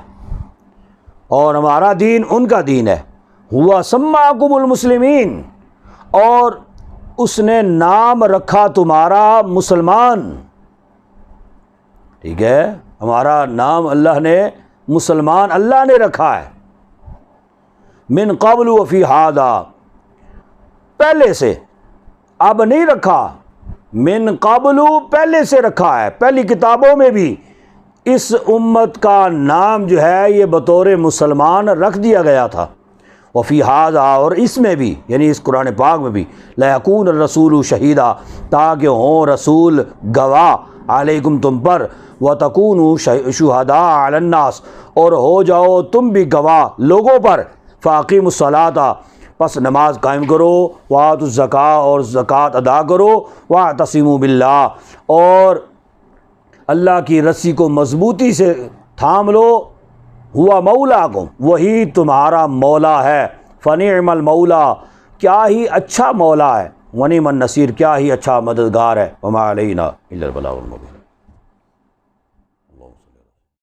اور ہمارا دین ان کا دین ہے۔ ہوا سماکم المسلمین، اور اس نے نام رکھا تمہارا مسلمان، ٹھیک ہے، ہمارا نام اللہ نے مسلمان اللہ نے رکھا ہے، من قبل وفی ھذا، پہلے سے، اب نہیں رکھا، من قبل پہلے سے رکھا ہے، پہلی کتابوں میں بھی اس امت کا نام جو ہے یہ بطور مسلمان رکھ دیا گیا تھا، وفی ھذا، اور اس میں بھی یعنی اس قرآن پاک میں بھی، لیکون الرسول شہیدا، تاکہ ہوں رسول گواہ، علیکم تم پر، وتکونوا شہداء علی الناس، اور ہو جاؤ تم بھی گواہ لوگوں پر، فاقیموا الصلاۃ، پس نماز قائم کرو، وآتوا الزکاۃ، اور زکوٰۃ ادا کرو، واعتصموا باللہ، اور اللہ کی رسی کو مضبوطی سے تھام لو، ہوا مولاکم، وہی تمہارا مولا ہے، فنعم المولا، کیا ہی اچھا مولا ہے، ونعم النصیر، کیا ہی اچھا مددگار ہے، وما علینا الا البلاغ المبین۔